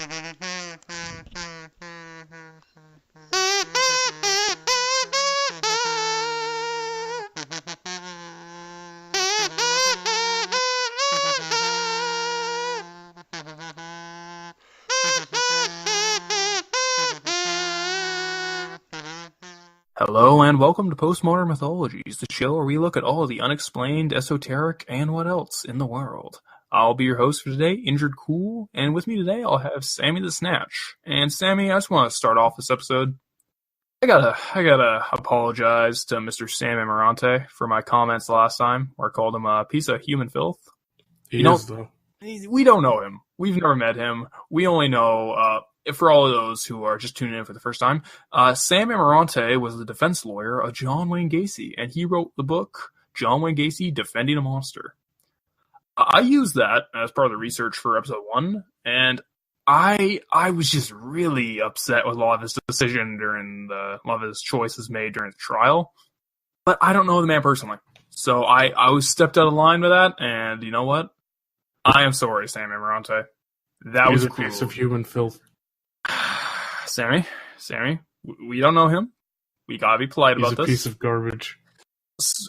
Hello and welcome to Postmodern Mythologies, the show where we look at all the unexplained, esoteric, and what else in the world. I'll be your host for today, Injured Cool, and with me today I'll have Sammy the Snatch. And Sammy, I just want to start off this episode. I gotta apologize to Mr. Sam Amarante for my comments last time, where I called him a piece of human filth. He is, though. We don't know him. We've never met him. We only know, for all of those who are just tuning in for the first time, Sam Amarante was the defense lawyer of John Wayne Gacy, and he wrote the book, John Wayne Gacy, Defending a Monster. I used that as part of the research for episode 1, and I was just really upset with a lot of his decision during a lot of his choices made during the trial. But I don't know the man personally. So I was stepped out of line with that, and you know what? I am sorry, Sam Amarante. That was a piece of human filth. Sammy, we don't know him. We gotta be polite about this. He's a piece of garbage.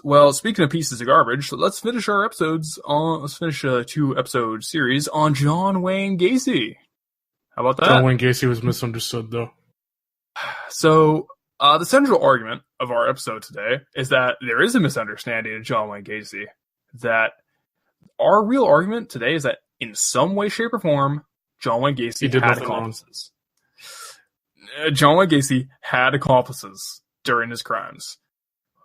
Well, speaking of pieces of garbage, let's finish our episodes on. Let's finish a 2-episode series on John Wayne Gacy. How about that? John Wayne Gacy was misunderstood, though. So, the central argument of our episode today is that there is a misunderstanding of John Wayne Gacy. That our real argument today is that in some way, shape, or form, John Wayne Gacy had accomplices. John Wayne Gacy had accomplices during his crimes.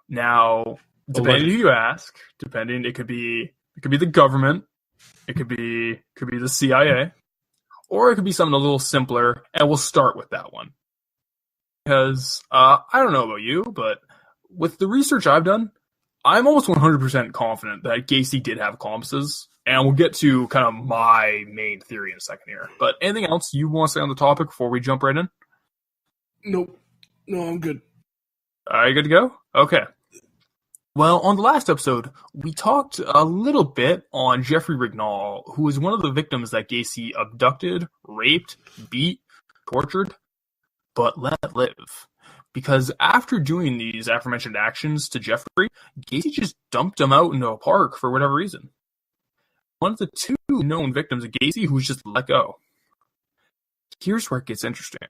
Now, depending who you ask, it could be the government, it could be the CIA, or it could be something a little simpler, and we'll start with that one. Because, I don't know about you, but with the research I've done, I'm almost 100% confident that Gacy did have accomplices, and we'll get to kind of my main theory in a second here. But anything else you want to say on the topic before we jump right in? Nope. No, I'm good. Are you good to go? Okay. Well, on the last episode, we talked a little bit on Jeffrey Rignall, who was one of the victims that Gacy abducted, raped, beat, tortured, but let live. Because after doing these aforementioned actions to Jeffrey, Gacy just dumped him out into a park for whatever reason. One of the 2 known victims of Gacy who was just let go. Here's where it gets interesting.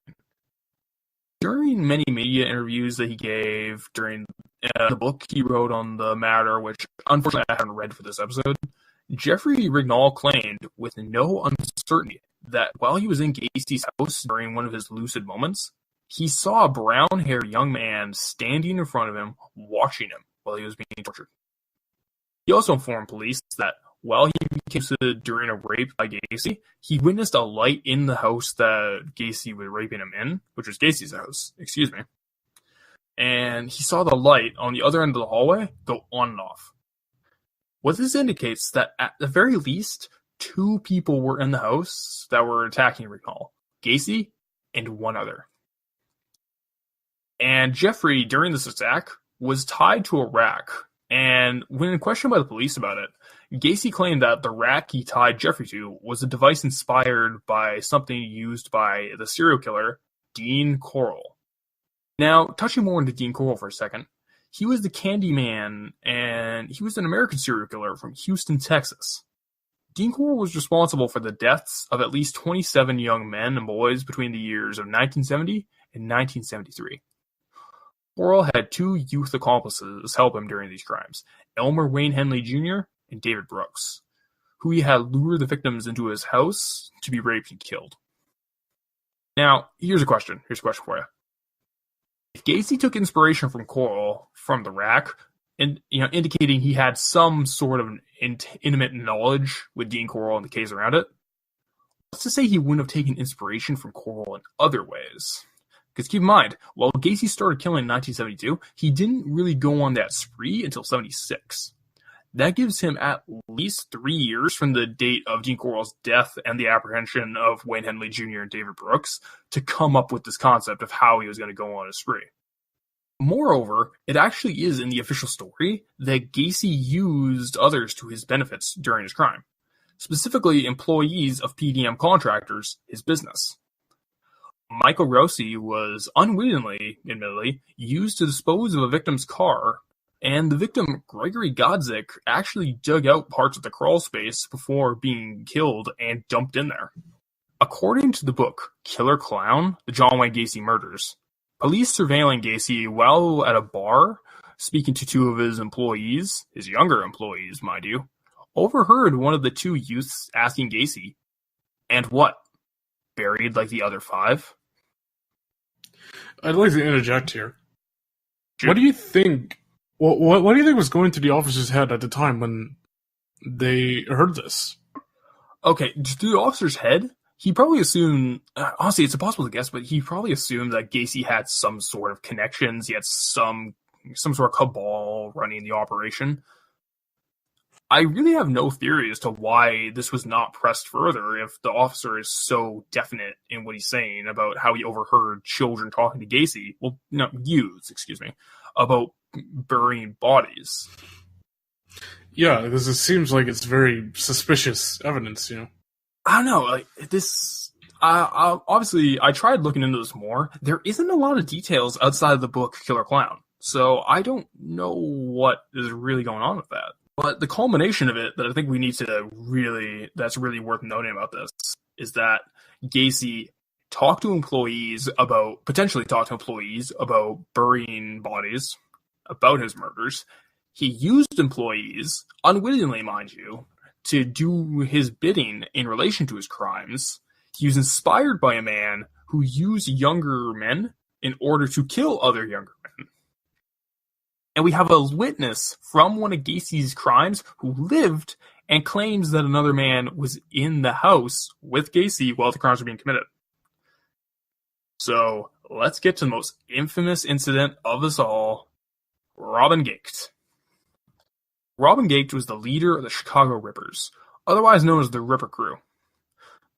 During many media interviews that he gave during the book he wrote on the matter, which unfortunately I haven't read for this episode, Jeffrey Rignall claimed with no uncertainty that while he was in Gacy's house during one of his lucid moments, he saw a brown-haired young man standing in front of him, watching him while he was being tortured. He also informed police that while he became lucid during a rape by Gacy, he witnessed a light in the house that Gacy was raping him in, which was Gacy's house, and he saw the light on the other end of the hallway go on and off. What this indicates that at the very least, 2 people were in the house that were attacking Rignall, Gacy and one other. And Jeffrey, during this attack, was tied to a rack, and when questioned by the police about it, Gacy claimed that the rack he tied Jeffrey to was a device inspired by something used by the serial killer, Dean Corll. Now, touching more into Dean Corll for a second, he was the Candyman, and he was an American serial killer from Houston, Texas. Dean Corll was responsible for the deaths of at least 27 young men and boys between the years of 1970 and 1973. Corll had 2 youth accomplices help him during these crimes, Elmer Wayne Henley Jr. and David Brooks, who he had lured the victims into his house to be raped and killed. Now, here's a question for you. If Gacy took inspiration from Corll from the rack, and indicating he had some sort of intimate knowledge with Dean Corll and the case around it, what's to say he wouldn't have taken inspiration from Corll in other ways? Because keep in mind, while Gacy started killing in 1972, he didn't really go on that spree until 76. That gives him at least 3 years from the date of Dean Corll's death and the apprehension of Wayne Henley Jr. and David Brooks to come up with this concept of how he was going to go on a spree. Moreover, it actually is in the official story that Gacy used others to his benefits during his crime. specifically employees of PDM contractors, his business. Michael Rossi was unwittingly, admittedly, used to dispose of a victim's car, and the victim, Gregory Godzik, actually dug out parts of the crawl space before being killed and dumped in there. According to the book Killer Clown, The John Wayne Gacy Murders, police surveilling Gacy while at a bar, speaking to two of his employees, his younger employees, mind you, overheard one of the two youths asking Gacy, "And what? Buried like the other 5? I'd like to interject here. Sure. What do you think? What do you think was going through the officer's head at the time when they heard this? Okay, through the officer's head, he probably assumed, honestly, it's impossible to guess, but he probably assumed that Gacy had some sort of connections, he had some sort of cabal running the operation. I really have no theory as to why this was not pressed further if the officer is so definite in what he's saying about how he overheard children talking to Gacy, about burying bodies. Yeah, because it seems like it's very suspicious evidence, I don't know, like this. Obviously, I tried looking into this more. There isn't a lot of details outside of the book Killer Clown, so I don't know what is really going on with that. But the culmination of it that I think we need to that's really worth noting about this is that Gacy potentially talked to employees about burying bodies, about his murders. He used employees, unwittingly, mind you, to do his bidding in relation to his crimes. He was inspired by a man who used younger men in order to kill other younger men. And we have a witness from one of Gacy's crimes who lived and claims that another man was in the house with Gacy while the crimes were being committed. So let's get to the most infamous incident of us all, Robin Gate. Robin Gate was the leader of the Chicago Rippers, otherwise known as the Ripper Crew.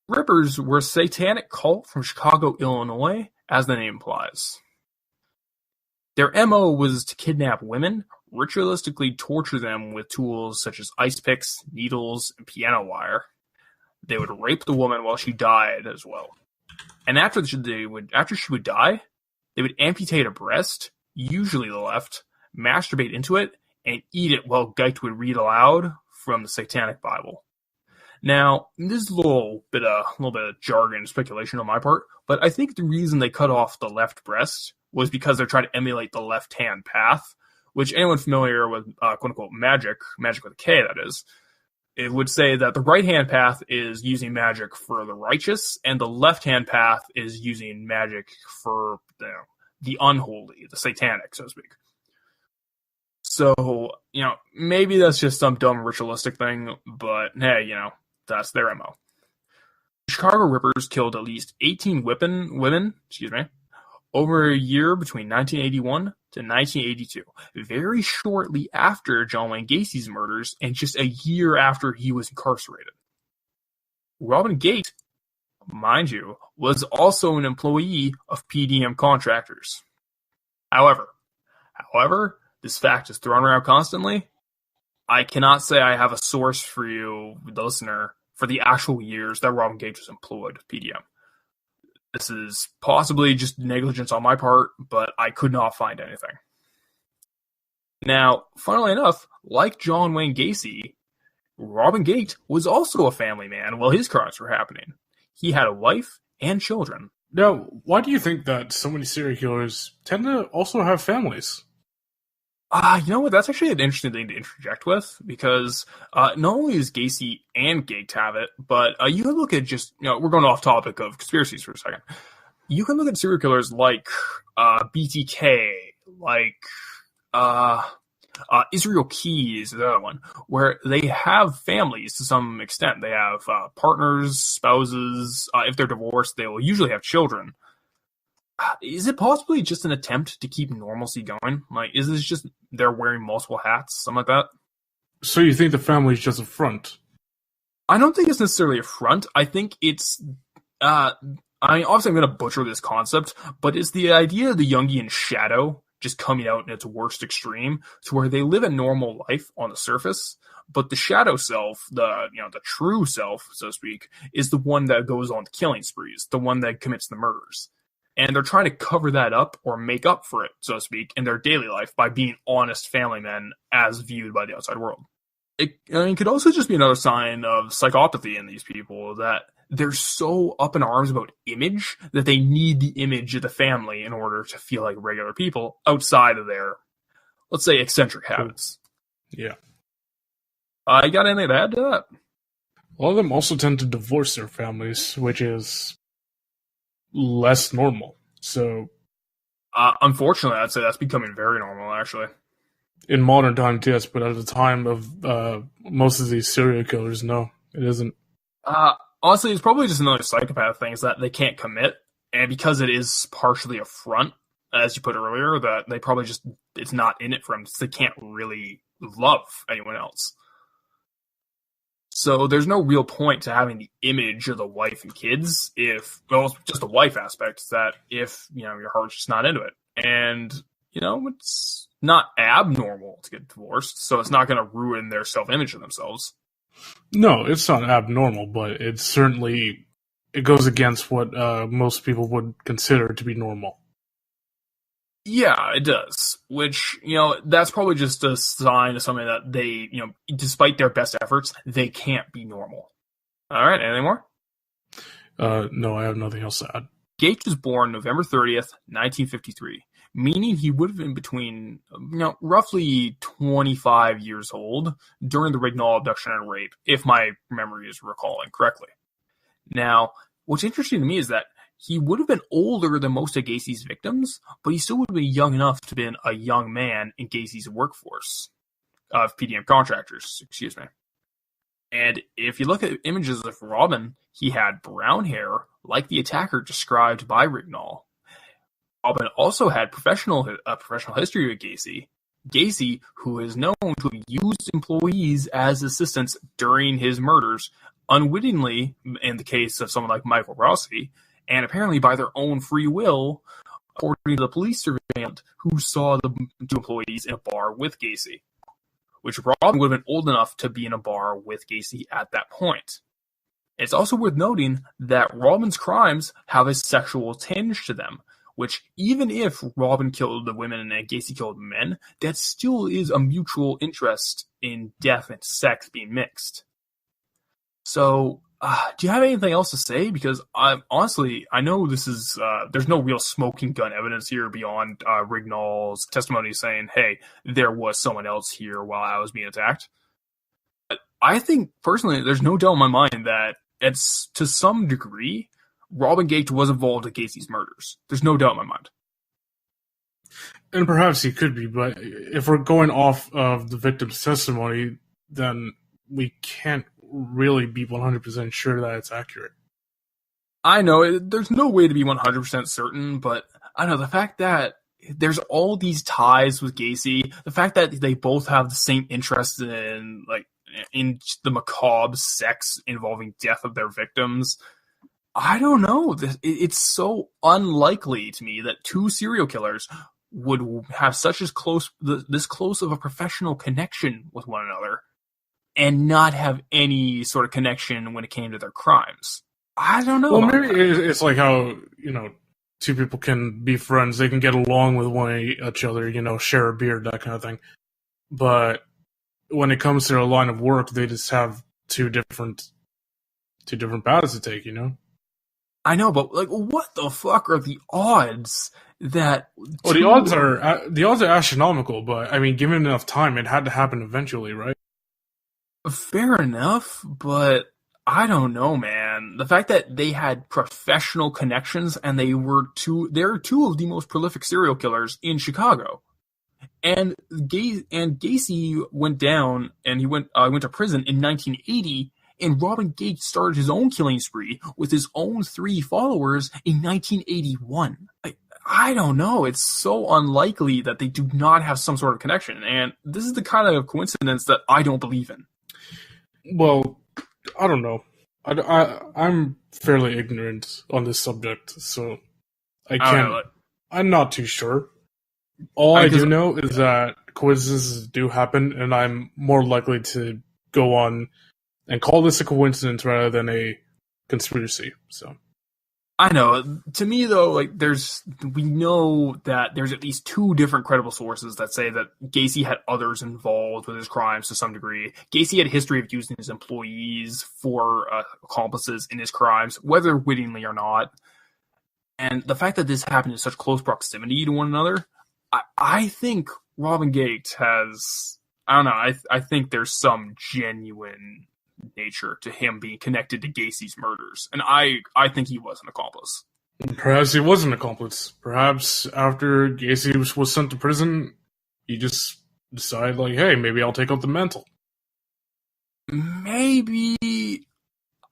Rippers were a satanic cult from Chicago, Illinois, as the name implies. Their MO was to kidnap women, ritualistically torture them with tools such as ice picks, needles, and piano wire. They would rape the woman while she died as well. And after she would die, they would amputate a breast, usually the left, masturbate into it, and eat it while Geit would read aloud from the Satanic Bible. Now, this is a little bit of jargon speculation on my part, but I think the reason they cut off the left breast was because they're trying to emulate the left-hand path, which anyone familiar with quote-unquote magic with a K, that is, it would say that the right-hand path is using magic for the righteous, and the left-hand path is using magic for the unholy, the satanic, so to speak. So, maybe that's just some dumb ritualistic thing, but hey, that's their MO. Chicago Rippers killed at least 18 women, over a year between 1981 to 1982, very shortly after John Wayne Gacy's murders and just a year after he was incarcerated. Robin Gate, mind you, was also an employee of PDM contractors. However, this fact is thrown around constantly. I cannot say I have a source for you, the listener, for the actual years that Robin Gate was employed with PDM. This is possibly just negligence on my part, but I could not find anything. Now, funnily enough, like John Wayne Gacy, Robin Gate was also a family man while his crimes were happening. He had a wife and children. Now, why do you think that so many serial killers tend to also have families? You know what? That's actually an interesting thing to interject with, because not only does Gacy and Gate have it, but you can look at we're going off topic of conspiracies for a second. You can look at serial killers like BTK, like Israel Keyes, the other one, where they have families to some extent. They have partners, spouses. If they're divorced, they will usually have children. Is it possibly just an attempt to keep normalcy going? Like, is this just they're wearing multiple hats, something like that? So you think the family is just a front? I don't think it's necessarily a front. I think it's, obviously I'm going to butcher this concept, but it's the idea of the Jungian shadow just coming out in its worst extreme, to where they live a normal life on the surface, But the shadow self, the true self, so to speak, is the one that goes on the killing sprees, the one that commits the murders. And they're trying to cover that up or make up for it, so to speak, in their daily life by being honest family men as viewed by the outside world. It could also just be another sign of psychopathy in these people, that they're so up in arms about image that they need the image of the family in order to feel like regular people outside of their, let's say, eccentric habits. Yeah. You got anything to add to that? A lot of them also tend to divorce their families, which is less normal. So, unfortunately, I'd say that's becoming very normal, actually. In modern times, yes, but at the time of most of these serial killers, no, it isn't. Honestly, it's probably just another psychopath thing, is that they can't commit, and because it is partially a front, as you put earlier, that they probably just, it's not in it for them, so they can't really love anyone else. So there's no real point to having the image of the wife and kids if, well, it's just the wife aspect, that if, your heart's just not into it. And, it's not abnormal to get divorced, so it's not going to ruin their self-image of themselves. No, it's not abnormal, but it goes against what most people would consider to be normal. Yeah, it does. Which, that's probably just a sign of something that they, despite their best efforts, they can't be normal. All right, anything more? No, I have nothing else to add. Gates was born November 30th, 1953, meaning he would have been between, roughly 25 years old during the Rignall abduction and rape, if my memory is recalling correctly. Now, what's interesting to me is that he would have been older than most of Gacy's victims, but he still would have been young enough to have been a young man in Gacy's workforce of PDM contractors, excuse me. And if you look at images of Robin, he had brown hair, like the attacker described by Rignall. Robin also had professional history with Gacy. Gacy, who is known to have used employees as assistants during his murders, unwittingly, in the case of someone like Michael Rossi, and apparently by their own free will, according to the police surveillance who saw the two employees in a bar with Gacy, which Robin would have been old enough to be in a bar with Gacy at that point. It's also worth noting that Robin's crimes have a sexual tinge to them, which even if Robin killed the women and Gacy killed the men, that still is a mutual interest in death and sex being mixed. So, do you have anything else to say? Because honestly, I know this is, there's no real smoking gun evidence here beyond Rignall's testimony saying, hey, there was someone else here while I was being attacked. But I think, personally, there's no doubt in my mind that it's, to some degree, Robin Gates was involved in Gacy's murders. There's no doubt in my mind. And perhaps he could be, but if we're going off of the victim's testimony, then we can't really be 100% sure that it's accurate. I know, there's no way to be 100% certain, but I don't know, the fact that there's all these ties with Gacy, the fact that they both have the same interest in the macabre sex involving death of their victims, I don't know. It's so unlikely to me that two serial killers would have such this close of a professional connection with one another and not have any sort of connection when it came to their crimes. I don't know. Well, maybe it's like how, two people can be friends. They can get along with each other, share a beer, that kind of thing. But when it comes to their line of work, they just have two different paths to take, I know, but what the fuck are the odds that? Well, the odds are astronomical, but I mean, given enough time, it had to happen eventually, right? Fair enough, but I don't know, man. The fact that they had professional connections and they're two of the most prolific serial killers in Chicago. And Gacy went down and he went to prison in 1980, and Robin Gates started his own killing spree with his own 3 followers in 1981. I don't know. It's so unlikely that they do not have some sort of connection, and this is the kind of coincidence that I don't believe in. Well, I don't know. I'm fairly ignorant on this subject, so I can't. I'm not too sure. All I do know is that coincidences do happen, and I'm more likely to go on and call this a coincidence rather than a conspiracy. So I know. To me, though, like we know that there's at least two different credible sources that say that Gacy had others involved with his crimes to some degree. Gacy had a history of using his employees for accomplices in his crimes, whether wittingly or not. And the fact that this happened in such close proximity to one another, I think Robin Gate has. I don't know. I think there's some genuine nature to him being connected to Gacy's murders, and I think he was an accomplice. perhaps he was an accomplice. Perhaps after Gacy was sent to prison, he just decided, like, hey, maybe I'll take up the mantle. Maybe,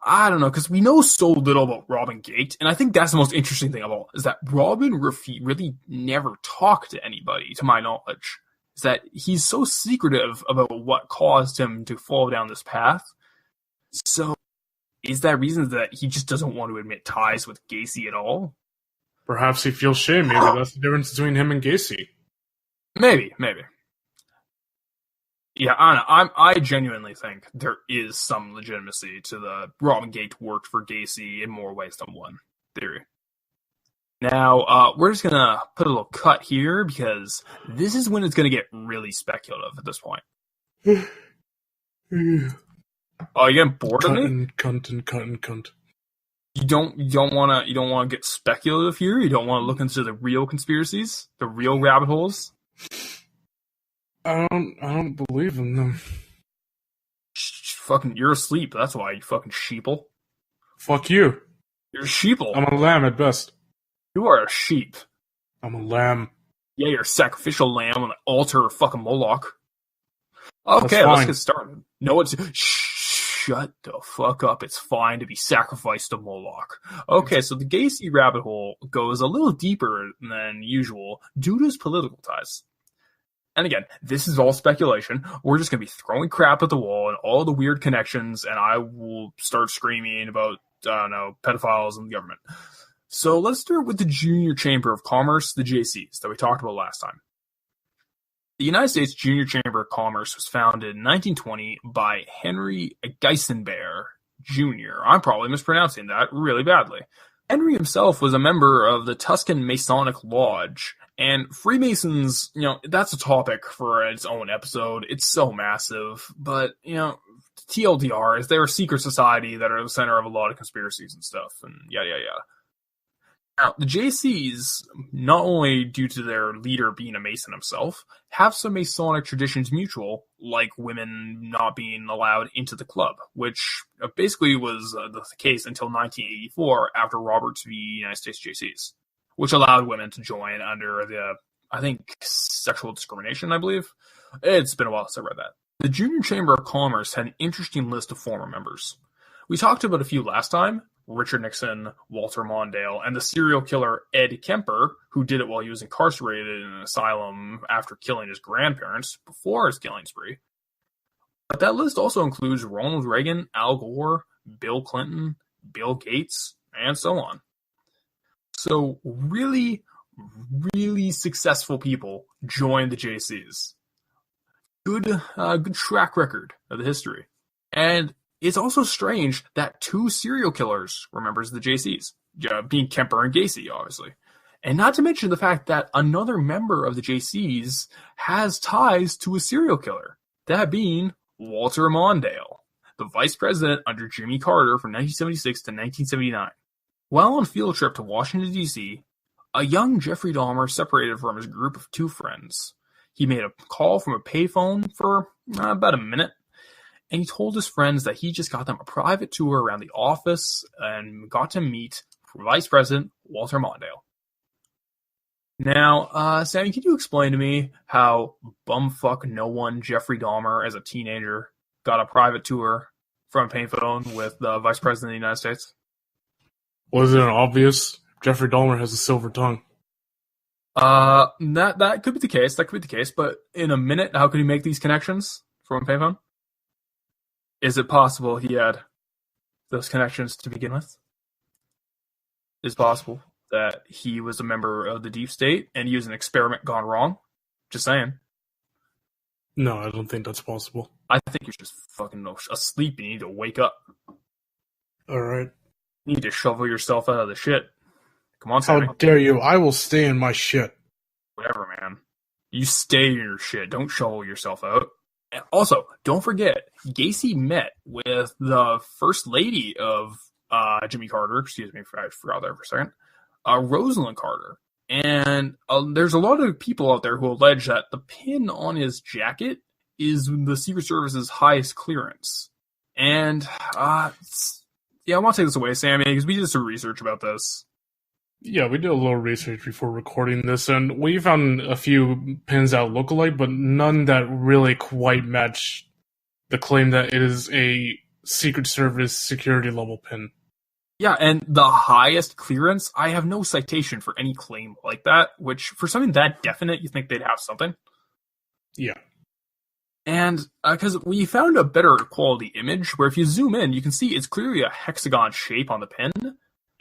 I don't know, because we know so little about Robin Gate, and I think that's the most interesting thing of all, is that Robin really never talked to anybody, to my knowledge. Is that he's so secretive about what caused him to fall down this path. So, is that reason that he just doesn't want to admit ties with Gacy at all? Perhaps he feels shame. Maybe that's the difference between him and Gacy. Maybe. Yeah, I don't know. I genuinely think there is some legitimacy to the Robin Gate worked for Gacy in more ways than one theory. Now, we're just going to put a little cut here because this is when it's going to get really speculative at this point. Oh, you getting bored of me? Cunt. You don't want to get speculative here? You don't want to look into the real conspiracies? The real rabbit holes? I don't believe in them. Fucking, you're asleep. That's why, you fucking sheeple. Fuck you. You're a sheeple. I'm a lamb at best. You are a sheep. I'm a lamb. Yeah, you're a sacrificial lamb on the altar of fucking Moloch. Okay, let's get started. No, it's... Shut the fuck up. It's fine to be sacrificed to Moloch. Okay, so the Gacy rabbit hole goes a little deeper than usual due to his political ties. And again, this is all speculation. We're just going to be throwing crap at the wall and all the weird connections, and I will start screaming about, I don't know, pedophiles and the government. So let's start with the Junior Chamber of Commerce, the JCs, that we talked about last time. The United States Junior Chamber of Commerce was founded in 1920 by Henry Geisenberg Jr. I'm probably mispronouncing that really badly. Henry himself was a member of the Tuscan Masonic Lodge, and Freemasons, that's a topic for its own episode. It's so massive, but, TLDR is they're a secret society that are the center of a lot of conspiracies and stuff, and yada, yada, yada. Now, the JCs, not only due to their leader being a Mason himself, have some Masonic traditions mutual, like women not being allowed into the club, which basically was the case until 1984 after Roberts v. United States JCs, which allowed women to join under the, I think, sexual discrimination, I believe. It's been a while since I read that. The Junior Chamber of Commerce had an interesting list of former members. We talked about a few last time. Richard Nixon, Walter Mondale, and the serial killer Ed Kemper, who did it while he was incarcerated in an asylum after killing his grandparents before his killing spree. But that list also includes Ronald Reagan, Al Gore, Bill Clinton, Bill Gates, and so on. So really, really successful people joined the JCs. Good track record of the history. And it's also strange that two serial killers were members of the JCs, being Kemper and Gacy, obviously. And not to mention the fact that another member of the JCs has ties to a serial killer, that being Walter Mondale, the vice president under Jimmy Carter from 1976 to 1979. While on field trip to Washington, D.C., a young Jeffrey Dahmer separated from his group of two friends. He made a call from a payphone for about a minute, and he told his friends that he just got them a private tour around the office and got to meet Vice President Walter Mondale. Now, Sammy, can you explain to me how bumfuck no one Jeffrey Dahmer as a teenager got a private tour from a payphone with the Vice President of the United States? Was it obvious? Jeffrey Dahmer has a silver tongue. That could be the case. That could be the case. But in a minute, how could he make these connections from a payphone? Is it possible he had those connections to begin with? Is it possible that he was a member of the deep state and he was an experiment gone wrong? Just saying. No, I don't think that's possible. I think you're just fucking asleep. You need to wake up. All right. You need to shovel yourself out of the shit. Come on, How Sammy. dare you? I will stay in my shit. Whatever, man. You stay in your shit. Don't shovel yourself out. And also, don't forget, Gacy met with the first lady of Jimmy Carter. Excuse me, I forgot there for a second. Rosalind Carter. And there's a lot of people out there who allege that the pin on his jacket is the Secret Service's highest clearance. And, I want to take this away, Sammy, because we did some research about this. Yeah, we did a little research before recording this, and we found a few pins that look alike, but none that really quite match the claim that it is a Secret Service security level pin. Yeah, and the highest clearance, I have no citation for any claim like that, which for something that definite, you think they'd have something. Yeah. And because we found a better quality image where if you zoom in, you can see it's clearly a hexagon shape on the pin.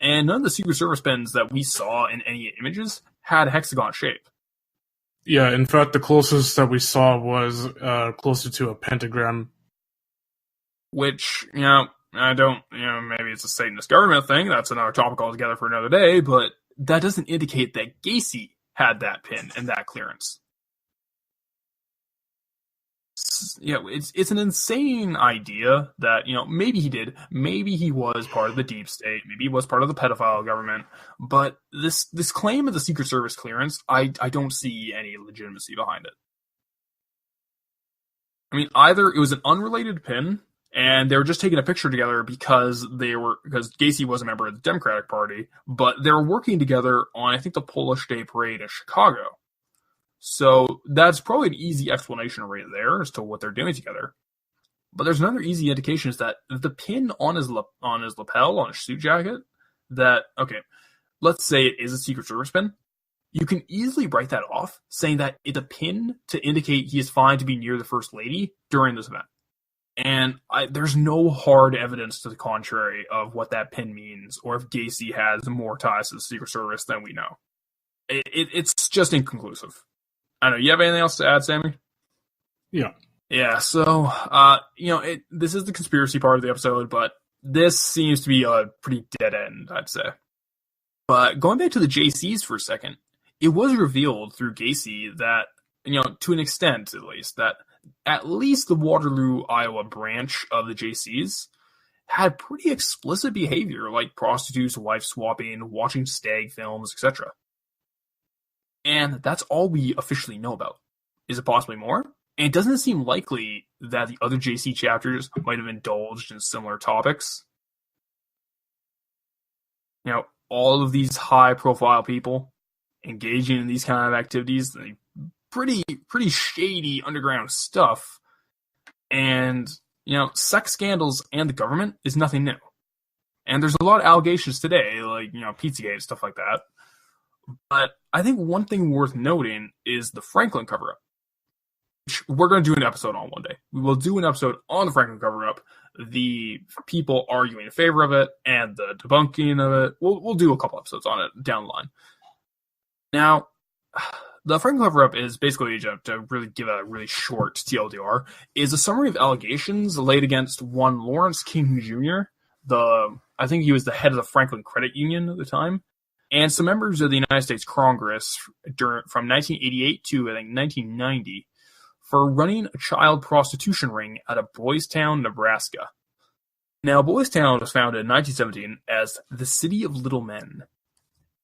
And none of the Secret Service pins that we saw in any images had a hexagon shape. Yeah, in fact, the closest that we saw was closer to a pentagram. Which, I don't, maybe it's a Satanist government thing. That's another topic altogether for another day. But that doesn't indicate that Gacy had that pin and that clearance. It's an insane idea that, maybe he did. Maybe he was part of the deep state. Maybe he was part of the pedophile government. But this claim of the Secret Service clearance, I don't see any legitimacy behind it. I mean, either it was an unrelated pin, and they were just taking a picture together because Gacy was a member of the Democratic Party, but they were working together on, I think, the Polish Day Parade in Chicago. So that's probably an easy explanation right there as to what they're doing together. But there's another easy indication is that the pin on his lapel, on his suit jacket, that, okay, let's say it is a Secret Service pin, you can easily write that off, saying that it's a pin to indicate he is fine to be near the First Lady during this event. And there's no hard evidence to the contrary of what that pin means, or if Gacy has more ties to the Secret Service than we know. It's just inconclusive. I don't know. You have anything else to add, Sammy? Yeah. Yeah, so, this is the conspiracy part of the episode, but this seems to be a pretty dead end, I'd say. But going back to the JCs for a second, it was revealed through Gacy that, to an extent at least, that at least the Waterloo, Iowa branch of the JCs had pretty explicit behavior, like prostitutes, wife swapping, watching stag films, etc. And that's all we officially know about. Is it possibly more? And it doesn't seem likely that the other JC chapters might have indulged in similar topics. All of these high-profile people engaging in these kind of activities, pretty shady underground stuff. And, sex scandals and the government is nothing new. And there's a lot of allegations today, like, Pizzagate and stuff like that. But I think one thing worth noting is the Franklin cover-up, which we're going to do an episode on one day. We will do an episode on the Franklin cover-up, the people arguing in favor of it, and the debunking of it. We'll do a couple episodes on it down the line. Now, the Franklin cover-up is basically, to really give a really short TLDR, is a summary of allegations laid against one Lawrence King Jr., I think he was the head of the Franklin Credit Union at the time, and some members of the United States Congress from 1988 to, I think, 1990 for running a child prostitution ring out of Boys Town, Nebraska. Now, Boys Town was founded in 1917 as the City of Little Men,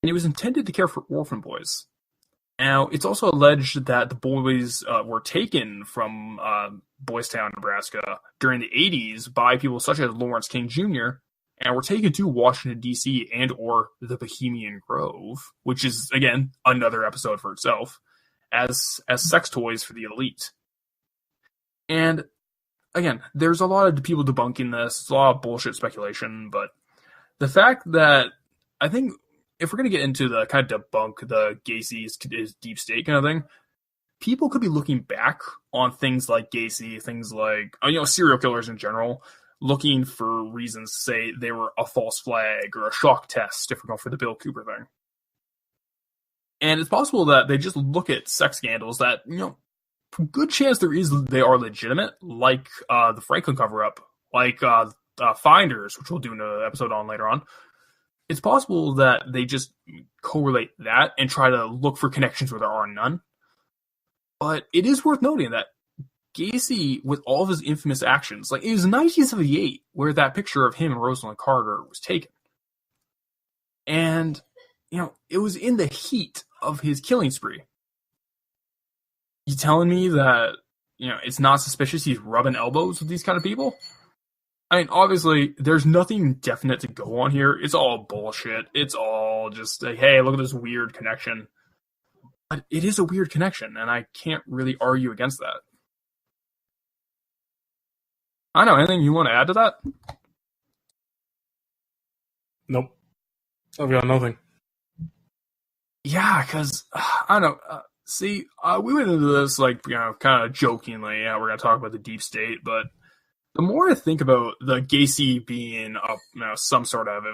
and it was intended to care for orphan boys. Now, it's also alleged that the boys were taken from Boys Town, Nebraska during the 80s by people such as Lawrence King Jr., and were taken to Washington, D.C. and or the Bohemian Grove, which is, again, another episode for itself, as sex toys for the elite. And, again, there's a lot of people debunking this. It's a lot of bullshit speculation, but the fact that I think if we're going to get into the kind of debunk the Gacy's deep state kind of thing, people could be looking back on things like Gacy, things like, serial killers in general, looking for reasons to say they were a false flag or a shock test if we're going for the Bill Cooper thing. And it's possible that they just look at sex scandals that, good chance they are legitimate, like the Franklin cover-up, like Finders, which we'll do an episode on later on. It's possible that they just correlate that and try to look for connections where there are none. But it is worth noting that Gacy, with all of his infamous actions, like it was 1978 where that picture of him and Rosalind Carter was taken. And, it was in the heat of his killing spree. You telling me that, it's not suspicious he's rubbing elbows with these kind of people? I mean, obviously, there's nothing definite to go on here. It's all bullshit. It's all just like, hey, look at this weird connection. But it is a weird connection, and I can't really argue against that. I don't know. Anything you want to add to that? Nope. I've got nothing. Yeah, because, I don't know. See, we went into this, kind of jokingly. Yeah, we're going to talk about the deep state, but the more I think about the Gacy being some sort of,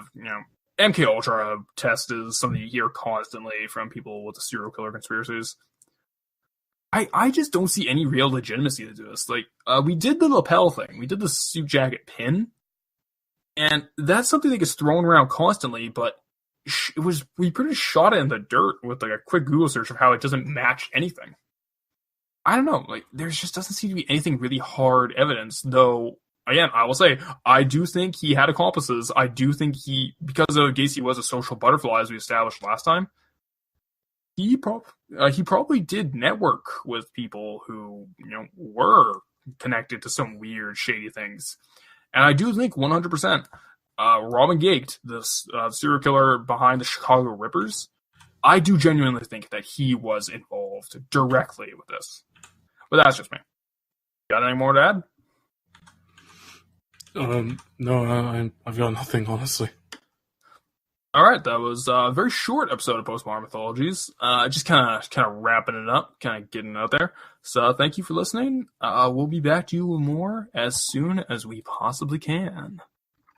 MK Ultra test is something you hear constantly from people with the serial killer conspiracies. I just don't see any real legitimacy to this. Like, we did the lapel thing. We did the suit jacket pin. And that's something that gets thrown around constantly, but we pretty much shot it in the dirt with a quick Google search of how it doesn't match anything. I don't know, there just doesn't seem to be anything really hard evidence, though, again, I will say, I do think he had accomplices. I do think because of Gacy was a social butterfly, as we established last time, he probably did network with people who, were connected to some weird, shady things. And I do think 100%, Robin Gate, the serial killer behind the Chicago Rippers, I do genuinely think that he was involved directly with this. But that's just me. Got anything more to add? No, I've got nothing, honestly. All right, that was a very short episode of Postmodern Mythologies. Just kind of wrapping it up, kind of getting it out there. So thank you for listening. We'll be back to you with more as soon as we possibly can.